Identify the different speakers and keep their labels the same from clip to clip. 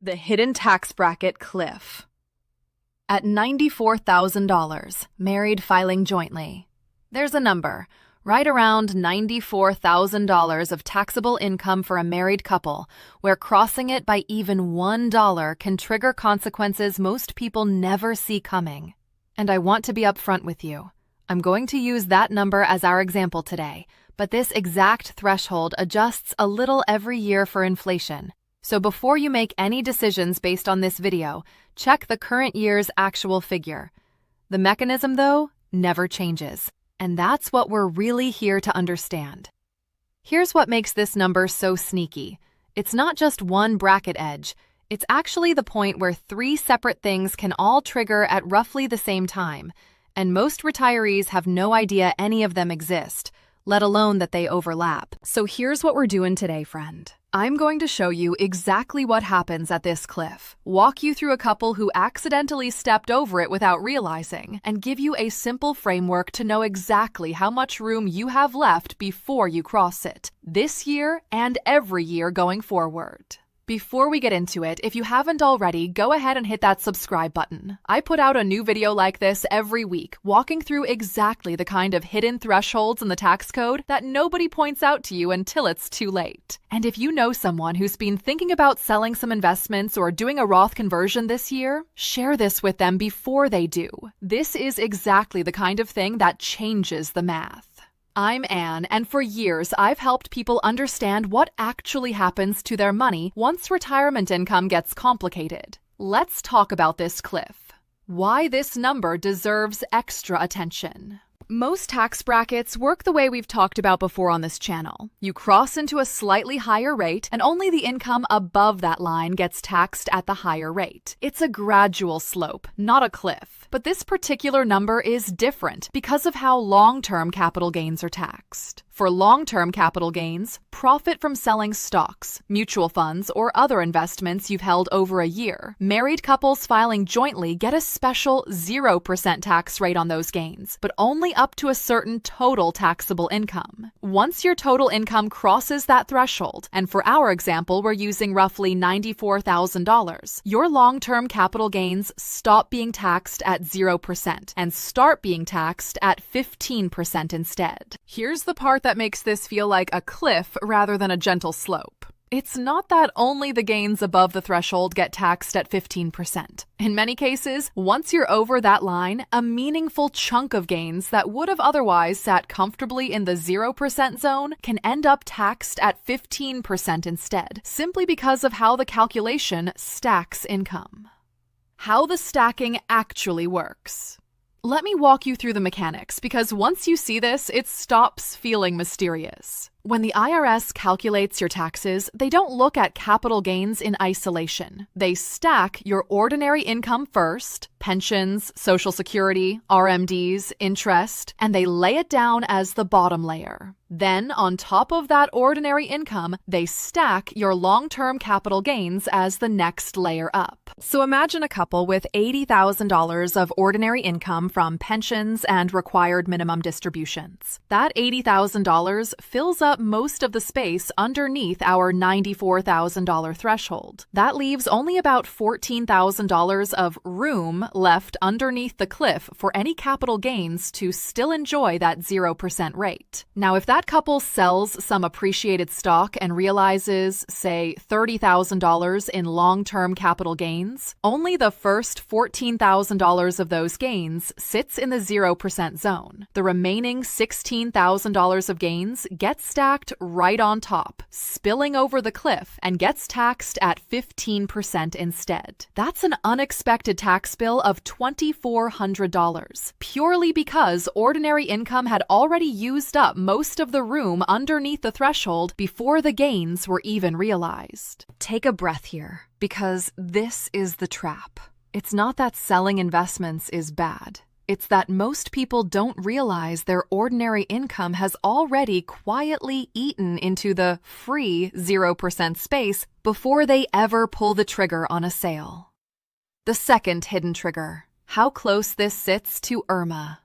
Speaker 1: The hidden tax bracket cliff. At $94,000, married filing jointly. There's a number, right around $94,000 of taxable income for a married couple, where crossing it by even $1 can trigger consequences most people never see coming. And I want to be upfront with you. I'm going to use that number as our example today, but this exact threshold adjusts a little every year for inflation. So before you make any decisions based on this video, check the current year's actual figure. The mechanism, though, never changes. And that's what we're really here to understand. Here's what makes this number so sneaky. It's not just one bracket edge. It's actually the point where three separate things can all trigger at roughly the same time. And most retirees have no idea any of them exist, let alone that they overlap. So here's what we're doing today, friend. I'm going to show you exactly what happens at this cliff, walk you through a couple who accidentally stepped over it without realizing, and give you a simple framework to know exactly how much room you have left before you cross it, this year and every year going forward. Before we get into it, if you haven't already, go ahead and hit that subscribe button. I put out a new video like this every week, walking through exactly the kind of hidden thresholds in the tax code that nobody points out to you until it's too late. And if you know someone who's been thinking about selling some investments or doing a Roth conversion this year, share this with them before they do. This is exactly the kind of thing that changes the math. I'm Anne, and for years I've helped people understand what actually happens to their money once retirement income gets complicated. Let's talk about this cliff. Why this number deserves extra attention. Most tax brackets work the way we've talked about before on this channel. You cross into a slightly higher rate, and only the income above that line gets taxed at the higher rate. It's a gradual slope, not a cliff. But this particular number is different because of how long-term capital gains are taxed. For long-term capital gains, profit from selling stocks, mutual funds, or other investments you've held over a year, married couples filing jointly get a special 0% tax rate on those gains, but only up to a certain total taxable income. Once your total income crosses that threshold, and for our example, we're using roughly $94,000, your long-term capital gains stop being taxed at 0% and start being taxed at 15% instead. Here's the part that makes this feel like a cliff rather than a gentle slope. It's not that only the gains above the threshold get taxed at 15%. In many cases, once you're over that line, a meaningful chunk of gains that would have otherwise sat comfortably in the 0% zone can end up taxed at 15% instead, simply because of how the calculation stacks income. How the stacking actually works. Let me walk you through the mechanics, because once you see this, it stops feeling mysterious. When the IRS calculates your taxes, they don't look at capital gains in isolation. They stack your ordinary income first, pensions, Social Security, RMDs, interest, and they lay it down as the bottom layer. Then, on top of that ordinary income, they stack your long-term capital gains as the next layer up. So imagine a couple with $80,000 of ordinary income from pensions and required minimum distributions. That $80,000 fills up most of the space underneath our $94,000 threshold. That leaves only about $14,000 of room left underneath the cliff for any capital gains to still enjoy that 0% rate. Now, if that couple sells some appreciated stock and realizes, say, $30,000 in long-term capital gains, only the first $14,000 of those gains sits in the 0% zone. The remaining $16,000 of gains gets stacked right on top, spilling over the cliff, and gets taxed at 15% instead. That's an unexpected tax bill of $2,400, purely because ordinary income had already used up most of the room underneath the threshold before the gains were even realized. Take a breath here, because this is the trap. It's not that selling investments is bad. It's that most people don't realize their ordinary income has already quietly eaten into the free 0% space before they ever pull the trigger on a sale. The second hidden trigger. How close this sits to IRMA.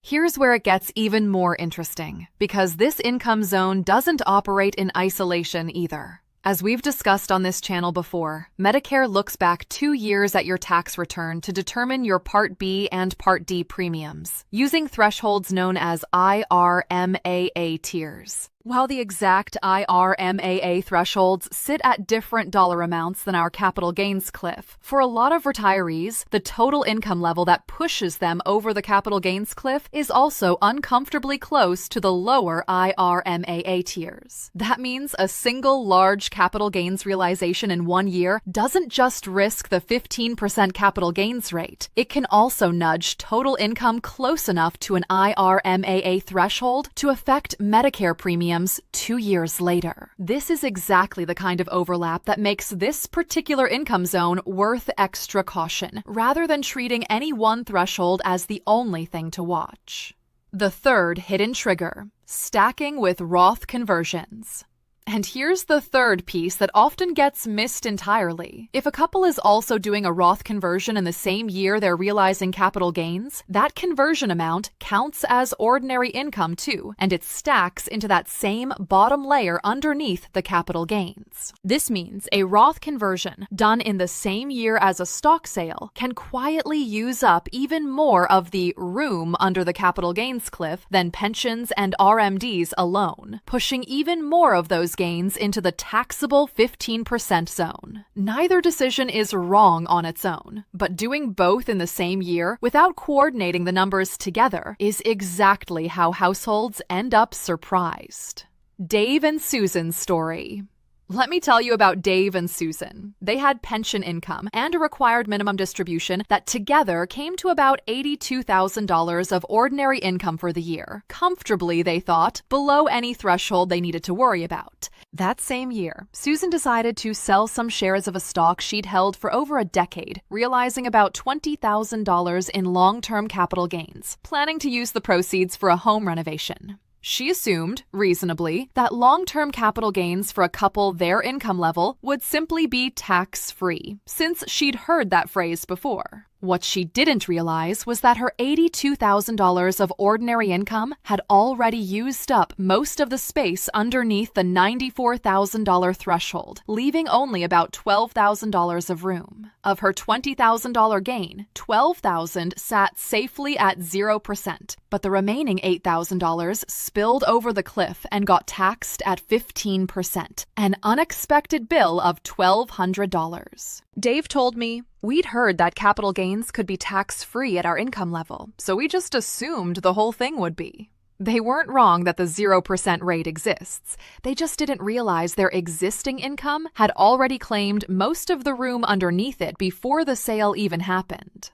Speaker 1: Here's where it gets even more interesting, because this income zone doesn't operate in isolation either. As we've discussed on this channel before, Medicare looks back 2 years at your tax return to determine your Part B and Part D premiums, using thresholds known as IRMAA tiers. While the exact IRMAA thresholds sit at different dollar amounts than our capital gains cliff, for a lot of retirees, the total income level that pushes them over the capital gains cliff is also uncomfortably close to the lower IRMAA tiers. That means a single large capital gains realization in 1 year doesn't just risk the 15% capital gains rate. It can also nudge total income close enough to an IRMAA threshold to affect Medicare premiums 2 years later. This is exactly the kind of overlap that makes this particular income zone worth extra caution, rather than treating any one threshold as the only thing to watch. The third hidden trigger: stacking with Roth conversions. And here's the third piece that often gets missed entirely. If a couple is also doing a Roth conversion in the same year they're realizing capital gains, that conversion amount counts as ordinary income too, and it stacks into that same bottom layer underneath the capital gains. This means a Roth conversion done in the same year as a stock sale can quietly use up even more of the room under the capital gains cliff than pensions and RMDs alone, pushing even more of those gains into the taxable 15% zone. Neither decision is wrong on its own, but doing both in the same year without coordinating the numbers together is exactly how households end up surprised. Dave and Susan's story. Let me tell you about Dave and Susan. They had pension income and a required minimum distribution that together came to about $82,000 of ordinary income for the year. Comfortably, they thought, below any threshold they needed to worry about. That same year, Susan decided to sell some shares of a stock she'd held for over a decade, realizing about $20,000 in long-term capital gains, planning to use the proceeds for a home renovation. She assumed, reasonably, that long-term capital gains for a couple their income level would simply be tax-free, since she'd heard that phrase before. What she didn't realize was that her $82,000 of ordinary income had already used up most of the space underneath the $94,000 threshold, leaving only about $12,000 of room. Of her $20,000 gain, $12,000 sat safely at 0%, but the remaining $8,000 spilled over the cliff and got taxed at 15%, an unexpected bill of $1,200. Dave told me, "We'd heard that capital gains could be tax-free at our income level, so we just assumed the whole thing would be." They weren't wrong that the 0% rate exists. They just didn't realize their existing income had already claimed most of the room underneath it before the sale even happened.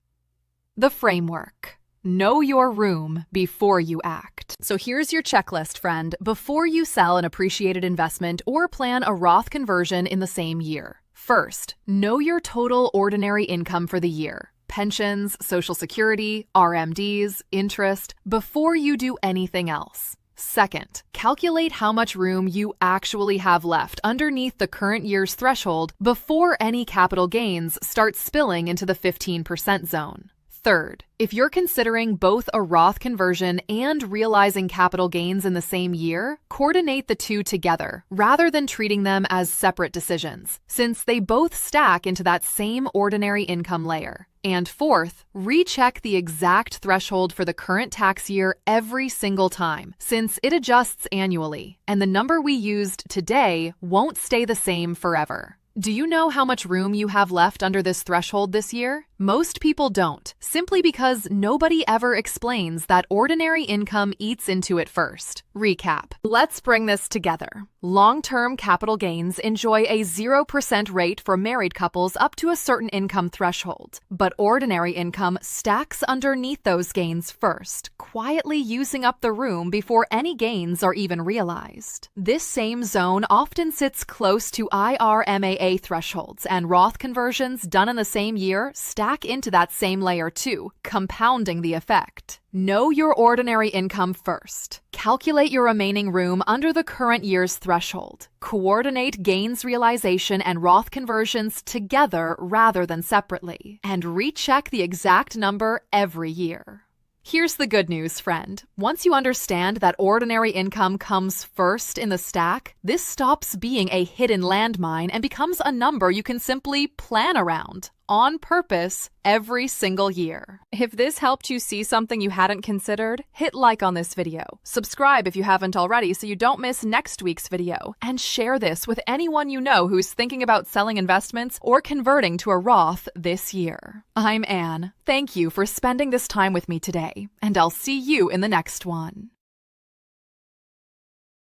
Speaker 1: The framework. Know your room before you act. So here's your checklist, friend, before you sell an appreciated investment or plan a Roth conversion in the same year. First, know your total ordinary income for the year. Pensions, Social Security, RMDs, interest, before you do anything else. Second, calculate how much room you actually have left underneath the current year's threshold before any capital gains start spilling into the 15% zone. Third, if you're considering both a Roth conversion and realizing capital gains in the same year, coordinate the two together rather than treating them as separate decisions, since they both stack into that same ordinary income layer. And fourth, recheck the exact threshold for the current tax year every single time, since it adjusts annually, and the number we used today won't stay the same forever. Do you know how much room you have left under this threshold this year? Most people don't, simply because nobody ever explains that ordinary income eats into it first. Recap. Let's bring this together. Long-term capital gains enjoy a 0% rate for married couples up to a certain income threshold, but ordinary income stacks underneath those gains first, quietly using up the room before any gains are even realized. This same zone often sits close to IRMAA thresholds, and Roth conversions done in the same year stack into that same layer too, compounding the effect. Know your ordinary income first. Calculate your remaining room under the current year's threshold. Coordinate gains realization and Roth conversions together rather than separately. And recheck the exact number every year. Here's the good news, friend. Once you understand that ordinary income comes first in the stack, this stops being a hidden landmine and becomes a number you can simply plan around on purpose every single year. If this helped you see something you hadn't considered, hit like on this video. Subscribe if you haven't already so you don't miss next week's video. And share this with anyone you know who's thinking about selling investments or converting to a Roth this year. I'm Anne. Thank you for spending this time with me today, and I'll see you in the next one.